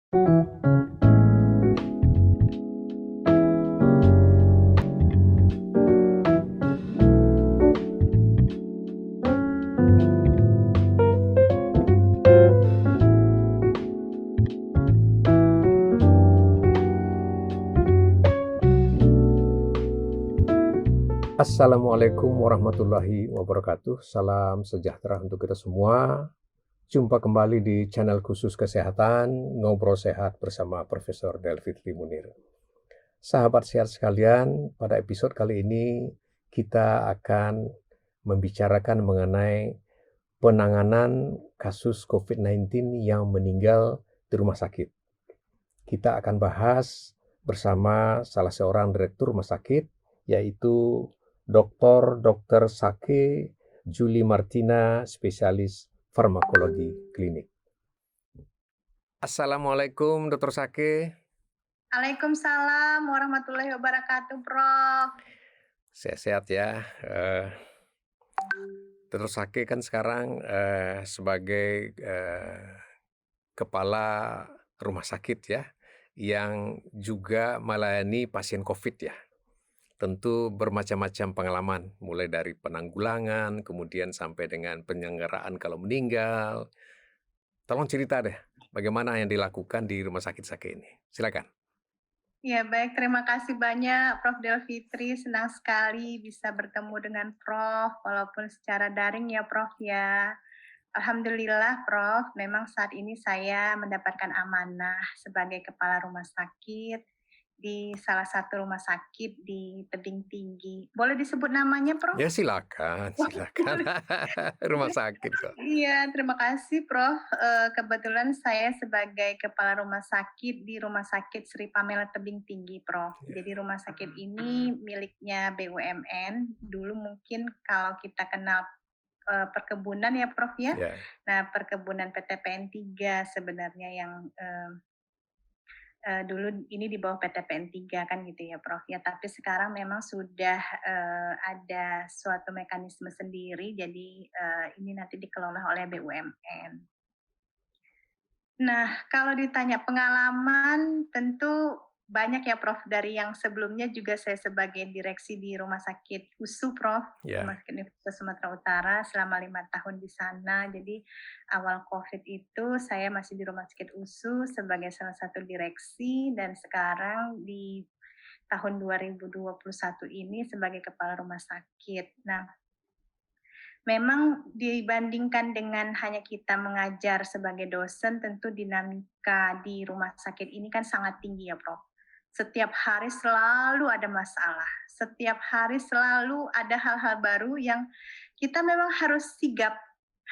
Assalamualaikum warahmatullahi wabarakatuh. Salam sejahtera untuk kita semua. Jumpa kembali di channel khusus kesehatan, Ngobrol Sehat bersama Profesor Delvit Limunir. Sahabat sehat sekalian, pada episode kali ini kita akan membicarakan mengenai penanganan kasus COVID-19 yang meninggal di rumah sakit. Kita akan bahas bersama salah seorang direktur rumah sakit, yaitu Dr. Sake Julie Martina, spesialis farmakologi klinik. Assalamualaikum, Dr. Sake. Waalaikumsalam warahmatullahi wabarakatuh, Prof. Sehat-sehat ya. Dr. Sake kan sekarang sebagai kepala rumah sakit ya, yang juga melayani pasien COVID ya. Tentu bermacam-macam pengalaman, mulai dari penanggulangan, kemudian sampai dengan penyelenggaraan kalau meninggal. Tolong cerita deh, bagaimana yang dilakukan di Rumah Sakit Sake ini. Silakan. Ya baik, terima kasih banyak Prof. Delfitri. Senang sekali bisa bertemu dengan Prof. Walaupun secara daring ya Prof ya. Alhamdulillah Prof, memang saat ini saya mendapatkan amanah sebagai kepala rumah sakit di salah satu rumah sakit di Tebing Tinggi. Boleh disebut namanya, Prof? Ya silakan. Rumah sakit kok. Iya, terima kasih Prof. Kebetulan saya sebagai kepala rumah sakit di Rumah Sakit Sri Pamela Tebing Tinggi, Prof. Jadi rumah sakit ini miliknya BUMN. Dulu mungkin kalau kita kenal perkebunan ya Prof ya. Ya. Nah, perkebunan PT PN 3 sebenarnya yang dulu ini di bawah PT PN 3 kan gitu ya Prof ya, tapi sekarang memang sudah ada suatu mekanisme sendiri, jadi ini nanti dikelola oleh BUMN. Nah, kalau ditanya pengalaman tentu banyak ya Prof, dari yang sebelumnya juga saya sebagai direksi di Rumah Sakit USU Prof, Ya. Rumah Sakit Universitas Sumatera Utara selama 5 tahun di sana. Jadi awal COVID itu saya masih di Rumah Sakit USU sebagai salah satu direksi, dan sekarang di tahun 2021 ini sebagai kepala rumah sakit. Nah, memang dibandingkan dengan hanya kita mengajar sebagai dosen, tentu dinamika di rumah sakit ini kan sangat tinggi ya Prof. Setiap hari selalu ada masalah, setiap hari selalu ada hal-hal baru yang kita memang harus sigap,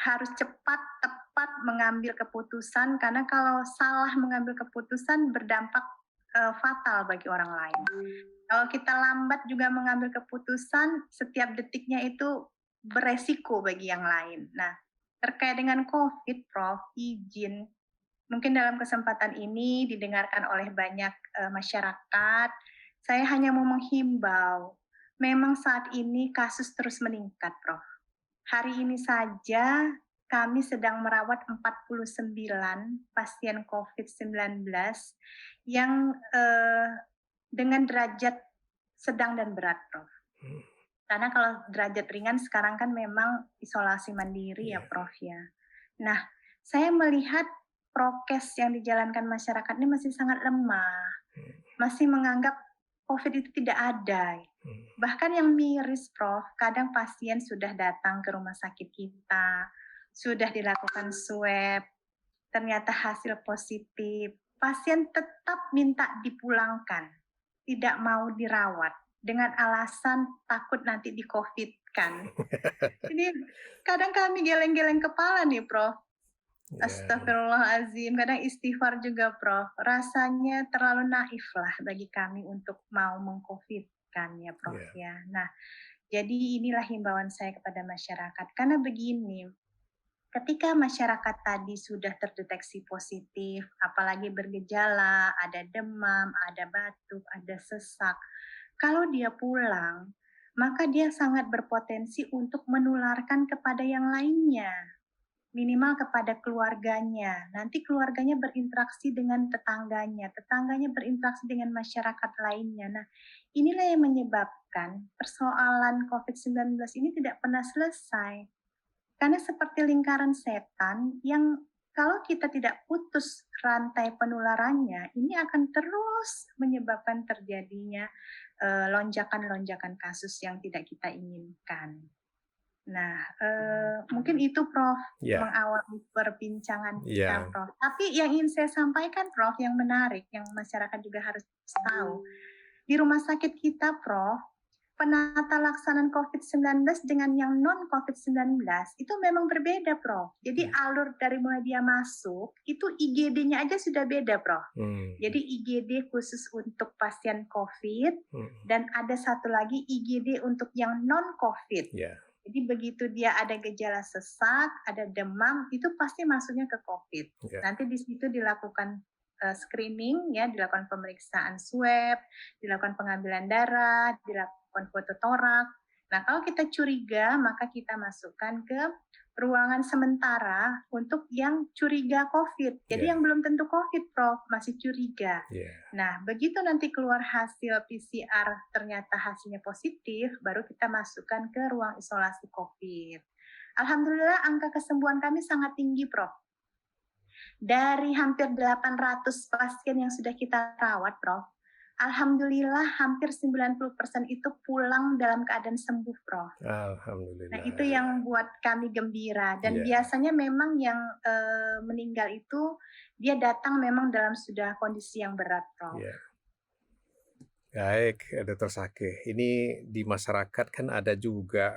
harus cepat, tepat mengambil keputusan, karena kalau salah mengambil keputusan berdampak fatal bagi orang lain. Kalau kita lambat juga mengambil keputusan, setiap detiknya itu beresiko bagi yang lain. Nah, terkait dengan COVID, Prof, izin mungkin dalam kesempatan ini didengarkan oleh banyak masyarakat, saya hanya mau menghimbau, memang saat ini kasus terus meningkat, Prof. Hari ini saja kami sedang merawat 49 pasien COVID-19 yang dengan derajat sedang dan berat, Prof. Karena kalau derajat ringan sekarang kan memang isolasi mandiri ya Prof ya. Nah, saya melihat prokes yang dijalankan masyarakat ini masih sangat lemah. Masih menganggap COVID itu tidak ada. Bahkan yang miris Prof, kadang pasien sudah datang ke rumah sakit kita, sudah dilakukan swab, ternyata hasil positif. Pasien tetap minta dipulangkan, tidak mau dirawat dengan alasan takut nanti di-COVID-kan. Jadi kadang kami geleng-geleng kepala nih Prof. Astagfirullahaladzim, kadang istighfar juga Prof. Rasanya terlalu naif lah bagi kami untuk mau meng-COVID-kan ya Prof ya. Nah, jadi inilah himbauan saya kepada masyarakat. Karena begini, ketika masyarakat tadi sudah terdeteksi positif, apalagi bergejala, ada demam, ada batuk, ada sesak, kalau dia pulang, maka dia sangat berpotensi untuk menularkan kepada yang lainnya. minimal kepada keluarganya. Nanti keluarganya berinteraksi dengan tetangganya, tetangganya berinteraksi dengan masyarakat lainnya. Nah, inilah yang menyebabkan persoalan COVID-19 ini tidak pernah selesai. Karena seperti lingkaran setan yang kalau kita tidak putus rantai penularannya, ini akan terus menyebabkan terjadinya lonjakan-lonjakan kasus yang tidak kita inginkan. Nah, mungkin itu Prof, Ya, mengawali perbincangan kita ya, Prof. Tapi yang ingin saya sampaikan Prof, yang menarik, yang masyarakat juga harus tahu, di rumah sakit kita Prof, penata laksanaan COVID-19 dengan yang non COVID-19 itu memang berbeda Prof. Jadi alur dari mulai dia masuk, itu IGD-nya aja sudah beda Prof. Jadi IGD khusus untuk pasien COVID, dan ada satu lagi IGD untuk yang non COVID. ya, Jadi begitu dia ada gejala sesak, ada demam, itu pasti masuknya ke COVID. ya, Nanti di situ dilakukan screening, ya, dilakukan pemeriksaan swab, dilakukan pengambilan darah, dilakukan foto torak. Nah, kalau kita curiga, maka kita masukkan ke ruangan sementara untuk yang curiga COVID. Jadi ya, yang belum tentu COVID, Prof, masih curiga. ya. Nah, begitu nanti keluar hasil PCR ternyata hasilnya positif, baru kita masukkan ke ruang isolasi COVID. Alhamdulillah angka kesembuhan kami sangat tinggi, Prof. Dari hampir 800 pasien yang sudah kita rawat, Prof, alhamdulillah hampir 90% itu pulang dalam keadaan sembuh, Prof. Nah, Alhamdulillah. itu yang buat kami gembira. Dan Ya, biasanya memang yang meninggal itu dia datang memang dalam sudah kondisi yang berat, Prof. ya. Baik, Dr. Sake. Ini di masyarakat kan ada juga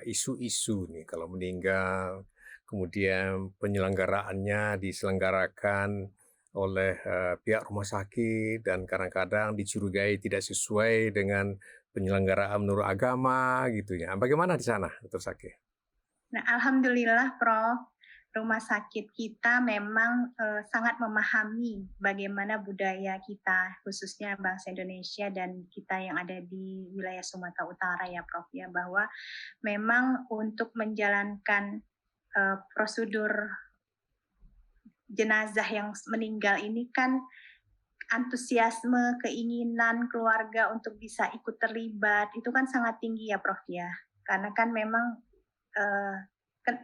isu-isu nih kalau meninggal, kemudian penyelenggaraannya diselenggarakan oleh pihak rumah sakit dan kadang-kadang dicurigai tidak sesuai dengan penyelenggaraan menurut agama gitu ya. Bagaimana di sana, Dr. Sake? Nah, alhamdulillah Prof, rumah sakit kita memang sangat memahami bagaimana budaya kita, khususnya bangsa Indonesia dan kita yang ada di wilayah Sumatera Utara ya Prof ya, bahwa memang untuk menjalankan prosedur jenazah yang meninggal ini kan antusiasme, keinginan keluarga untuk bisa ikut terlibat itu kan sangat tinggi ya Prof ya. Karena kan memang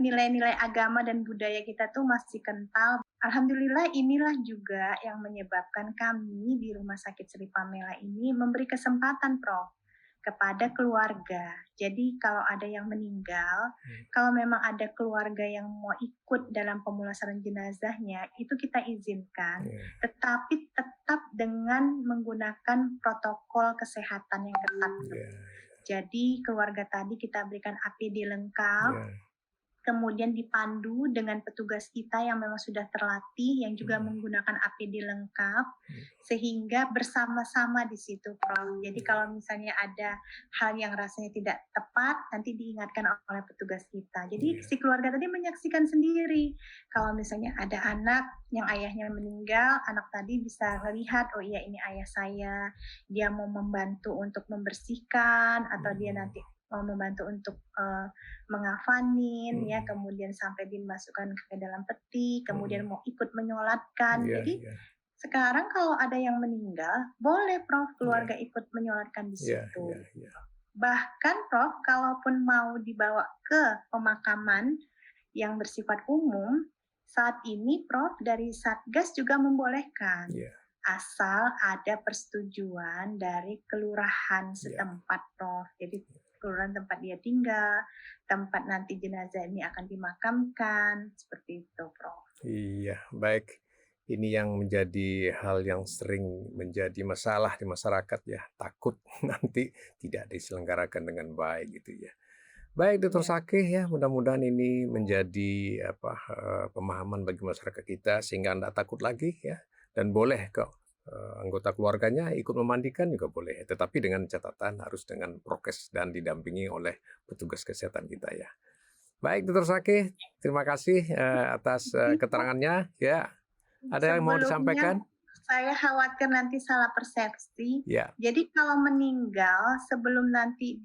nilai-nilai agama dan budaya kita tuh masih kental. Alhamdulillah inilah juga yang menyebabkan kami di Rumah Sakit Sri Pamela ini memberi kesempatan Prof kepada keluarga. Jadi kalau ada yang meninggal, kalau memang ada keluarga yang mau ikut dalam pemulasaran jenazahnya, itu kita izinkan, tetapi tetap dengan menggunakan protokol kesehatan yang ketat. Jadi keluarga tadi kita berikan APD lengkap, kemudian dipandu dengan petugas kita yang memang sudah terlatih, yang juga menggunakan APD lengkap, sehingga bersama-sama di situ, Prof. Jadi kalau misalnya ada hal yang rasanya tidak tepat, nanti diingatkan oleh petugas kita. Jadi si keluarga tadi menyaksikan sendiri. Kalau misalnya ada anak yang ayahnya meninggal, anak tadi bisa melihat, oh iya ini ayah saya, dia mau membantu untuk membersihkan, atau dia nanti mau membantu untuk mengafanin, ya, kemudian sampai dimasukkan ke dalam peti, kemudian mau ikut menyolatkan. Jadi sekarang kalau ada yang meninggal, boleh Prof keluarga ikut menyolatkan di situ. Bahkan Prof, kalaupun mau dibawa ke pemakaman yang bersifat umum, saat ini Prof dari Satgas juga membolehkan. Asal ada persetujuan dari kelurahan setempat, Prof. Jadi kelurahan tempat dia tinggal, tempat nanti jenazah ini akan dimakamkan, seperti itu, Prof. Iya, baik. Ini yang menjadi hal yang sering menjadi masalah di masyarakat ya, takut nanti tidak diselenggarakan dengan baik gitu ya. Baik, Dr. Sake ya, mudah-mudahan ini menjadi pemahaman bagi masyarakat kita sehingga Anda takut lagi ya, dan boleh kok anggota keluarganya ikut memandikan juga boleh, tetapi dengan catatan harus dengan prokes dan didampingi oleh petugas kesehatan kita ya. Baik, Dr. Sake, terima kasih atas keterangannya ya. Ada yang mau disampaikan? Saya khawatir nanti salah persepsi. Ya, Jadi kalau meninggal sebelum nanti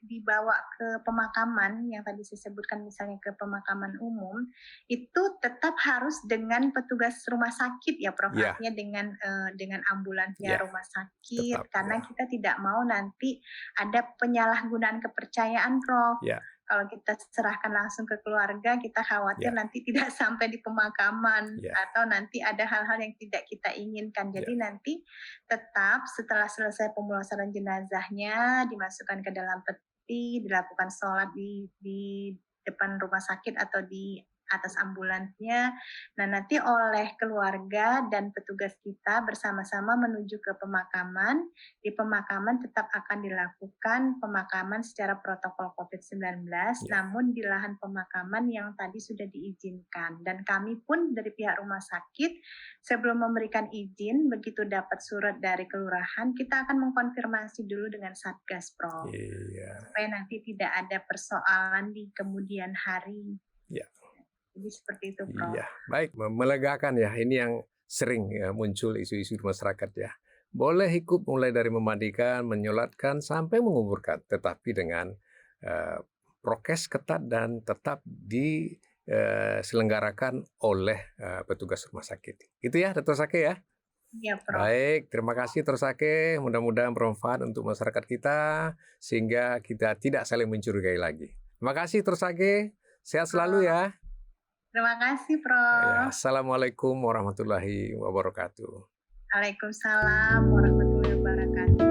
dibawa ke pemakaman yang tadi saya sebutkan misalnya ke pemakaman umum, itu tetap harus dengan petugas rumah sakit ya Prof, ya, artinya dengan ambulansnya ya, rumah sakit, tetap karena ya, kita tidak mau nanti ada penyalahgunaan kepercayaan Prof. ya, Kalau kita serahkan langsung ke keluarga, kita khawatir ya, nanti tidak sampai di pemakaman ya, atau nanti ada hal-hal yang tidak kita inginkan. ya, Jadi nanti tetap setelah selesai pemulasaran jenazahnya dimasukkan ke dalam peti, dilakukan sholat di depan rumah sakit atau di atas ambulansnya. Nah, nanti oleh keluarga dan petugas kita bersama-sama menuju ke pemakaman. Di pemakaman tetap akan dilakukan pemakaman secara protokol COVID-19, ya. namun di lahan pemakaman yang tadi sudah diizinkan. Dan kami pun dari pihak rumah sakit, sebelum memberikan izin, begitu dapat surat dari kelurahan, kita akan mengkonfirmasi dulu dengan Satgas, Prof. Iya, Supaya nanti tidak ada persoalan di kemudian hari. ya, Jadi seperti itu, Prof. iya. Baik, melegakan ya. Ini yang sering ya, muncul isu-isu di masyarakat ya. Boleh ikut mulai dari memandikan, menyolatkan, sampai menguburkan, tetapi dengan prokes ketat dan tetap diselenggarakan oleh petugas rumah sakit. Itu ya, Dr. Sake ya. Iya, Prof. Baik, terima kasih Dr. Sake. Mudah-mudahan bermanfaat untuk masyarakat kita sehingga kita tidak saling mencurigai lagi. Terima kasih Dr. Sake. Sehat selalu ya. Terima kasih, Ya, Prof. Assalamualaikum warahmatullahi wabarakatuh. Waalaikumsalam warahmatullahi wabarakatuh.